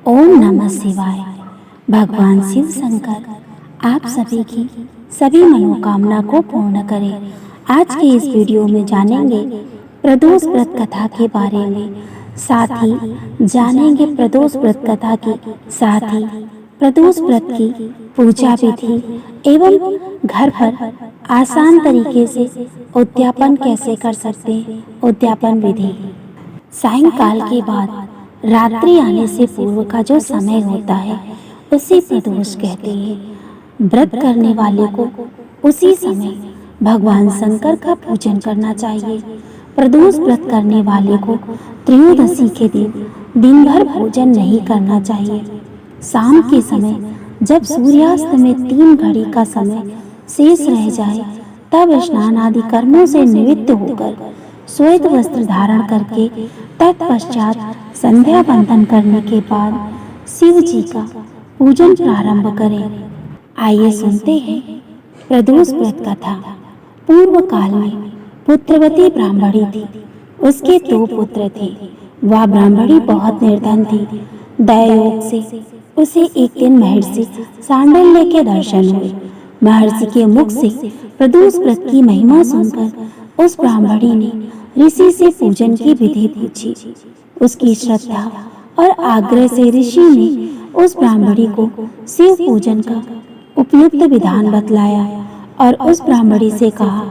ओम नमः शिवाय। भगवान शिव शंकर आप सभी की सभी मनोकामना को पूर्ण करें। आज के इस वीडियो में जानेंगे प्रदोष व्रत कथा के बारे में, साथ ही जानेंगे प्रदोष व्रत कथा की साथ ही प्रदोष व्रत की पूजा विधि एवं घर पर आसान तरीके से उद्यापन कैसे कर सकते हैं। उद्यापन विधि सायंकाल के बाद रात्रि आने से पूर्व का जो समय होता है उसे प्रदोष कहते हैं। व्रत करने वाले को उसी समय भगवान शंकर का पूजन करना चाहिए। प्रदोष व्रत करने वाले को त्रयोदशी के दिन भर भोजन नहीं करना चाहिए। शाम के समय जब सूर्यास्त में 3 घड़ी का समय शेष रह जाए तब स्नान आदि कर्मों से निवृत्त होकर श्वेत वस्त्र धारण करके तत्पश्चात संध्या वंदन करने के बाद शिव जी का पूजन प्रारंभ करें। आइए सुनते हैं प्रदोष व्रत कथा। पूर्व काल में पुत्रवती ब्राह्मणी थी। उसके 2 पुत्र थे। वह ब्राह्मणी बहुत निर्धन थी। दयायोग से उसे एक दिन महर्षि सांडल्य के दर्शन हुए। महर्षि के मुख से प्रदोष व्रत की महिमा सुनकर उस ब्राह्मणी ने ऋषि से पूजन की विधि पूछी। उसकी श्रद्धा और आग्रह से ऋषि ने उस ब्राह्मणी को शिव पूजन का उपयुक्त विधान बतलाया और उस ब्राह्मणी से कहा,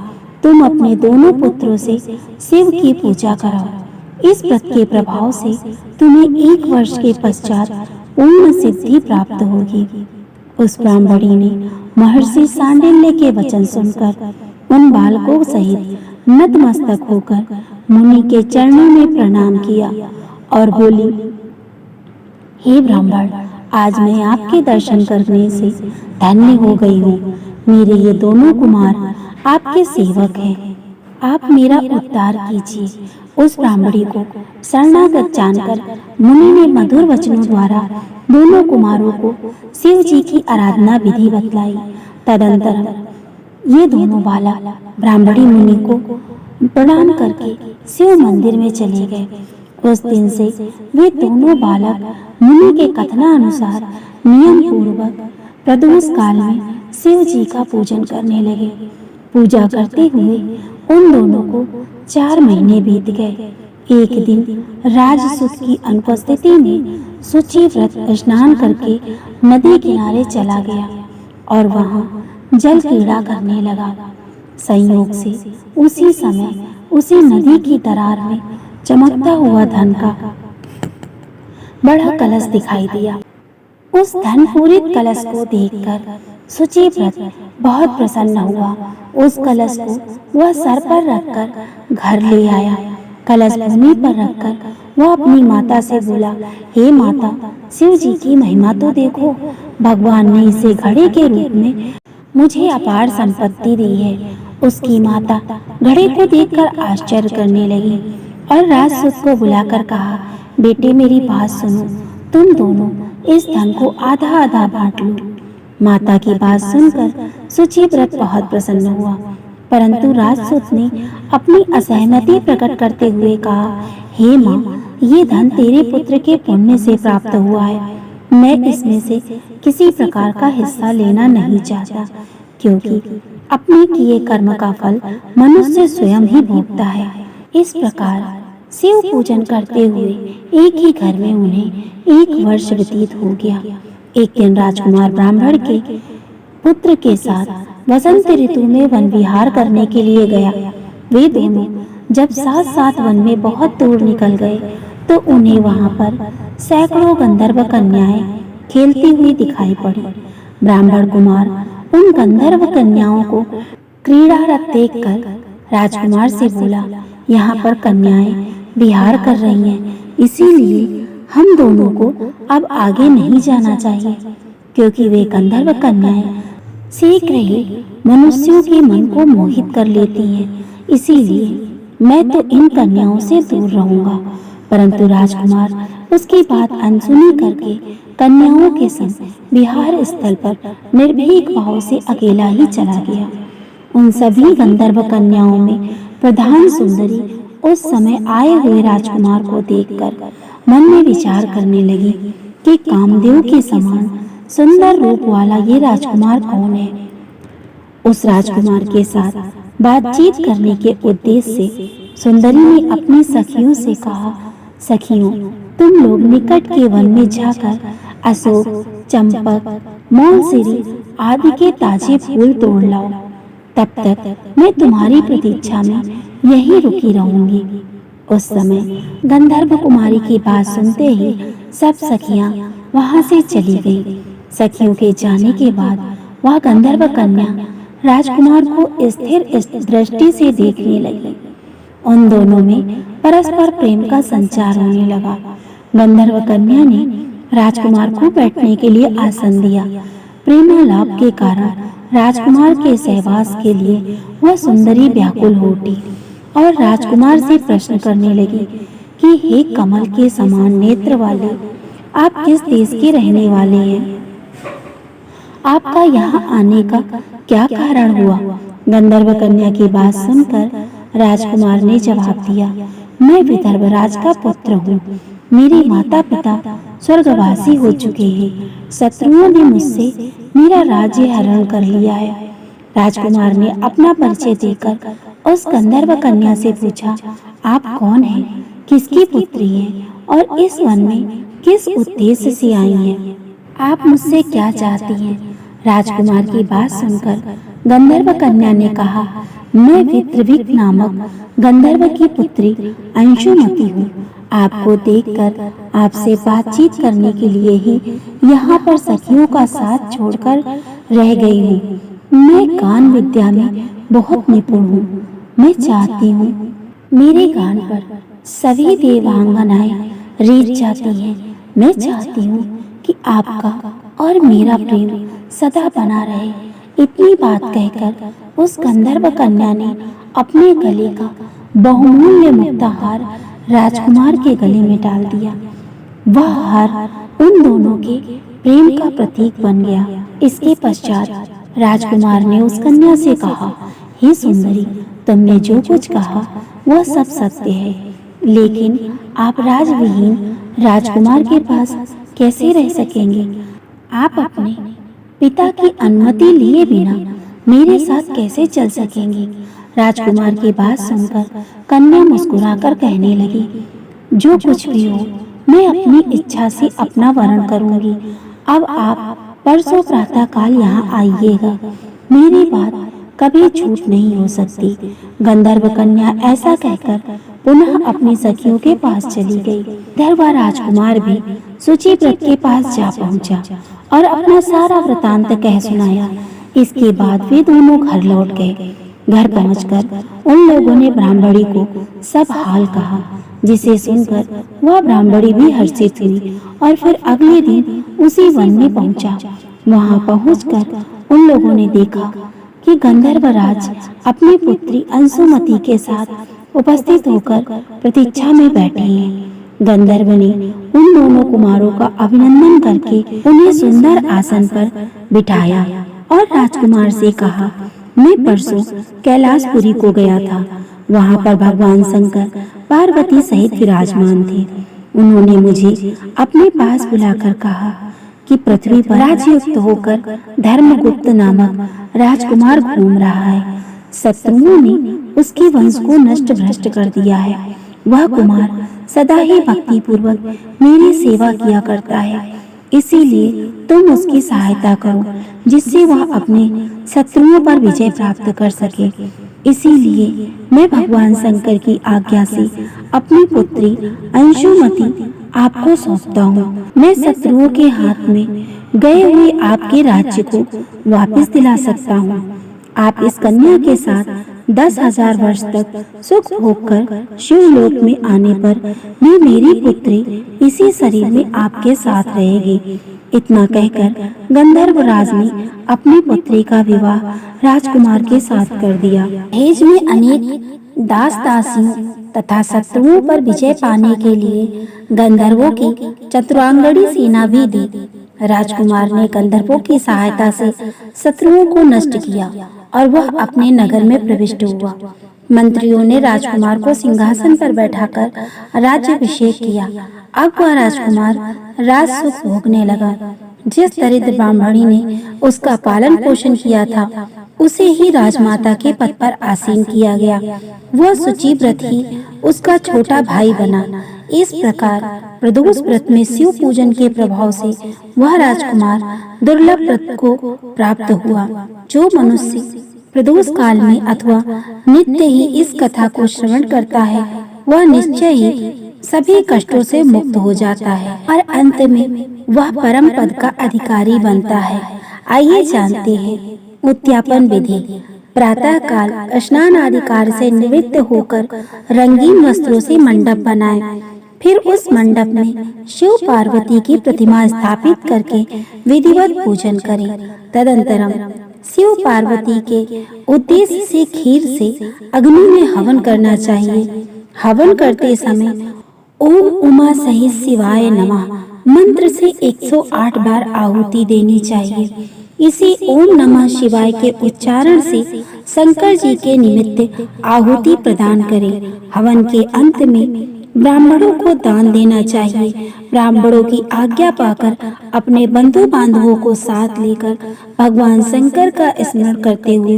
तुम अपने दोनों पुत्रों से शिव की पूजा कराओ। इस व्रत के प्रभाव से तुम्हें 1 वर्ष के पश्चात पूर्ण सिद्धि प्राप्त होगी। उस ब्राह्मणी ने महर्षि सांडिल्य के वचन सुनकर उन बालकों सहित नतमस्तक होकर मुनि के चरणों में प्रणाम किया और बोली, हे ब्राह्मण, आज मैं आपके दर्शन करने से धन्य हो गई हूँ। मेरे ये दोनों कुमार आपके सेवक हैं। आप मेरा उद्धार कीजिए। उस ब्राह्मणी को शरणागत जानकर मुनि ने मधुर वचनों द्वारा दोनों कुमारों को शिव जी की आराधना विधि बतलाई। तदंतर ये दोनों बालक ब्राह्मणी मुनि को प्रणाम करके शिव मंदिर में चले गए। उस दिन से वे दोनों बालक मुनि के कथनानुसार नियम पूर्वक प्रदोष काल में शिव जी का पूजन करने लगे। पूजा करते हुए उन दोनों को 4 महीने बीत गए। एक दिन राजसूत की अनुपस्थिति में शुचि व्रत स्नान करके नदी किनारे चला गया और वहां जल क्रीड़ा करने लगा। संयोग से उसी समय उसी नदी की दरार में चमकता हुआ धन का बड़ा कलश दिखाई दिया। उस धन पूरित कलश को देखकर शुचि व्रत बहुत प्रसन्न हुआ। उस कलश को वह सर पर रखकर घर ले आया। कलश भूमि पर रखकर वह अपनी माता से बोला, हे माता, शिव जी की महिमा तो देखो। भगवान ने इसे घड़े के रूप में मुझे अपार संपत्ति दी है। उसकी माता घड़े को देखकर आश्चर्य करने लगी और राजसूत को बुलाकर कहा, बेटे मेरी बात सुनो, तुम दोनों इस धन को आधा आधा बांट लो। माता की बात सुनकर शुचि व्रत बहुत प्रसन्न हुआ, परंतु राजसूत ने अपनी असहमति प्रकट करते हुए कहा, हे माँ, ये धन तेरे पुत्र के पुण्य से प्राप्त हुआ है। मैं इसमें से किसी प्रकार का हिस्सा लेना नहीं चाहता, क्योंकि अपने किए कर्म का फल मनुष्य स्वयं ही भोगता है। इस प्रकार शिव पूजन करते हुए एक ही घर में उन्हें 1 वर्ष व्यतीत हो गया। एक दिन राजकुमार ब्राह्मण के पुत्र के साथ वसंत ऋतु में वन विहार करने के लिए गया। वे दोनों जब साथ साथ वन में बहुत दूर निकल गए तो उन्हें वहां पर सैकड़ों गंधर्व कन्याएं खेलती हुई दिखाई पड़ी। ब्राह्मण कुमार उन गंधर्व कन्याओं को क्रीड़ारत देखकर राजकुमार से बोला, यहाँ पर कन्याएं विहार कर रही हैं, इसीलिए हम दोनों को अब आगे नहीं जाना चाहिए, क्योंकि वे गंधर्व कन्याएं सीख रहे मनुष्यों के मन को मोहित कर लेती हैं। इसीलिए मैं तो इन कन्याओं से दूर रहूंगा। परंतु राजकुमार उसकी बात अनसुनी करके कन्याओं के संग विहार स्थल पर निर्भीक भाव से अकेला ही चला गया। उन सभी गंधर्व कन्याओं में प्रधान सुंदरी उस समय आए हुए राजकुमार को देखकर मन में विचार करने लगी कि कि कामदेव के समान सुंदर रूप वाला ये राजकुमार कौन है। उस राजकुमार के साथ बातचीत करने के उद्देश्य से सुंदरी ने अपनी सखियों से कहा, सखियों, तुम लोग निकट के वन में जाकर अशोक, चंपक, मौलसिरी आदि के ताजे फूल तोड़ लाओ। तब तक मैं तुम्हारी प्रतीक्षा में यहीं रुकी रहूंगी। उस समय गंधर्व कुमारी की बात सुनते ही सब सखियां वहां से चली गईं। सखियों के जाने के बाद वह गंधर्व कन्या राजकुमार को स्थिर दृष्टि से देखने लगी। उन दोनों में परस्पर प्रेम का संचार होने लगा। गंधर्व कन्या ने राजकुमार को बैठने के लिए आसन दिया। प्रेमालाप के कारण राजकुमार के सहवास के लिए वह सुंदरी व्याकुल हो उठी और राजकुमार से प्रश्न करने लगी कि हे कमल के समान नेत्र वाले, आप किस देश के रहने वाले हैं? आपका यहाँ आने का क्या कारण हुआ? गंधर्व कन्या की बात सुनकर राजकुमार ने जवाब दिया, मैं विदर्भ राज का पुत्र हूँ। मेरे माता पिता स्वर्गवासी हो चुके हैं। शत्रुओं ने मुझसे मेरा राज्य हरण कर लिया है। राजकुमार ने अपना परिचय देकर उस गंधर्व कन्या से पूछा, आप कौन हैं, किसकी पुत्री हैं और इस वन में किस उद्देश्य से आई हैं? आप मुझसे क्या चाहती हैं? राजकुमार की बात सुनकर गंधर्व कन्या ने कहा, मैं वित्रविक नामक गंधर्व की पुत्री अंशुमती हूँ। आपको देखकर आपसे बातचीत करने के लिए ही यहाँ पर सखियों का साथ छोड़कर रह गई हूँ। मैं गान विद्या में बहुत निपुण हूँ। मैं चाहती हूँ मेरे गान पर सभी देवांगनाएं रीझ जाती हैं। मैं चाहती हूँ कि आपका और मेरा प्रेम सदा बना रहे। इतनी बात कहकर उस गंधर्व कन्या ने अपने गले का बहुमूल्य मुक्ताहार राजकुमार के गले में डाल दिया। वह हार उन दोनों के प्रेम का प्रतीक बन गया। इसके पश्चात राजकुमार ने उस कन्या से कहा, हे सुंदरी, तुमने जो कुछ कहा वह सब सत्य है, लेकिन आप राजविहीन राजकुमार के पास कैसे रह सकेंगे? आप अपने पिता की अनुमति लिए बिना मेरे साथ कैसे चल सकेंगी? राजकुमार की बात सुनकर कन्या मुस्कुराकर कहने लगी, जो कुछ भी हो, मैं अपनी इच्छा से अपना वरण करूंगी। अब आप परसों प्रातः काल यहाँ आइएगा। मेरी बात कभी झूठ नहीं हो सकती। गंधर्व कन्या ऐसा कहकर पुनः अपनी सखियों के पास चली गई। धर्वा राजकुमार भी शुचिव्रत के पास जा पहुंचा और अपना सारा वृतांत कह सुनाया। इसके बाद वे दोनों घर लौट गए। घर पहुंचकर उन लोगों ने ब्राह्मणी को सब हाल कहा, जिसे सुनकर वह ब्राह्मणी भी हर्षित हुई और फिर अगले दिन उसी वन में पहुंचा। वहां पहुंचकर उन लोगों ने देखा कि गंधर्वराज अपनी पुत्री अंशुमती के साथ उपस्थित होकर प्रतीक्षा में बैठे हैं। गंधर्व ने उन दोनों कुमारों का अभिनंदन करके उन्हें सुंदर आसन पर बिठाया और राजकुमार से कहा, मैं परसों कैलाशपुरी को गया था। वहां पर भगवान शंकर पार्वती सहित विराजमान थे। उन्होंने मुझे अपने पास बुलाकर कहा कि पृथ्वी पर राजयुक्त होकर धर्मगुप्त नामक राजकुमार घूम रहा है। शत्रुओं ने उसके वंश को नष्ट भ्रष्ट कर दिया है। वह कुमार सदा ही भक्ति पूर्वक मेरी सेवा किया करता है। इसीलिए तुम उसकी सहायता करो, जिससे वह अपने शत्रुओं पर विजय प्राप्त कर सके। इसीलिए मैं भगवान शंकर की आज्ञा से अपनी पुत्री अंशुमती आपको सौंपता हूँ। मैं शत्रुओं के हाथ में गए हुए आपके राज्य को वापस दिला सकता हूँ। आप इस कन्या के साथ 10,000 वर्ष तक सुख भोग कर शिवलोक में आने पर भी मेरी पुत्री इसी शरीर में आपके साथ रहेगी। इतना कहकर गंधर्वराज ने अपनी पुत्री का विवाह राजकुमार के साथ कर दिया। दहेज में अनेक दास दासियों तथा शत्रुओं पर विजय पाने के लिए गंधर्वों की चतुरांगणी सेना भी दी। राजकुमार ने गंधर्वों की सहायता से शत्रुओं को नष्ट किया और वह अपने नगर में प्रविष्ट हुआ। मंत्रियों ने राजकुमार को सिंहासन पर बैठाकर राज्याभिषेक किया। अब वह राजकुमार राज सुख भोगने लगा। जिस दरिद्र ब्राह्मणी ने उसका पालन पोषण किया था, उसे ही राजमाता के पद पर आसीन किया गया। वह शुचिव्रत ही उसका छोटा भाई बना। इस प्रकार प्रदोष व्रत में शिव पूजन के प्रभाव से वह राजकुमार दुर्लभ व्रत को प्राप्त हुआ। जो मनुष्य प्रदोष काल में अथवा नित्य ही इस कथा को श्रवण करता है, वह निश्चय ही सभी कष्टों से मुक्त हो जाता है और अंत में वह परम पद का अधिकारी बनता है। आइए जानते हैं उद्यापन विधि। प्रातः काल स्नान आदि कार्य से निवृत्त होकर रंगीन वस्त्रों से मंडप बनाएं। फिर उस मंडप में शिव पार्वती की प्रतिमा स्थापित करके विधिवत पूजन करें। तदंतरम शिव पार्वती के उद्देश्य से खीर से अग्नि में हवन करना चाहिए। हवन करते समय ओम उमा सहित शिवाय नमः मंत्र से 108 बार आहुति देनी चाहिए। इसी ओम नमः शिवाय के उच्चारण से शंकर जी के निमित्त आहुति प्रदान करें। हवन के अंत में ब्राह्मणों को दान देना चाहिए। ब्राह्मणों की आज्ञा पाकर अपने बंधु बांधवों को साथ लेकर भगवान शंकर का स्मरण करते हुए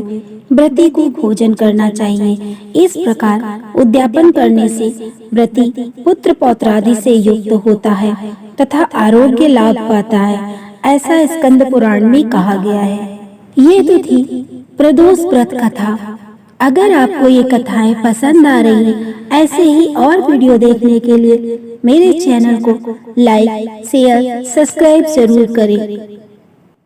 व्रती को भोजन करना चाहिए। इस प्रकार उद्यापन करने से व्रती पुत्र पौत्रादि से युक्त होता है तथा आरोग्य लाभ पाता है, ऐसा स्कंद पुराण में कहा गया है। ये तो थी प्रदोष व्रत कथा। अगर आपको ये कथाएं पसंद आ रही हैं, ऐसे ही और वीडियो देखने के लिए मेरे चैनल को लाइक, शेयर, सब्सक्राइब जरूर करें।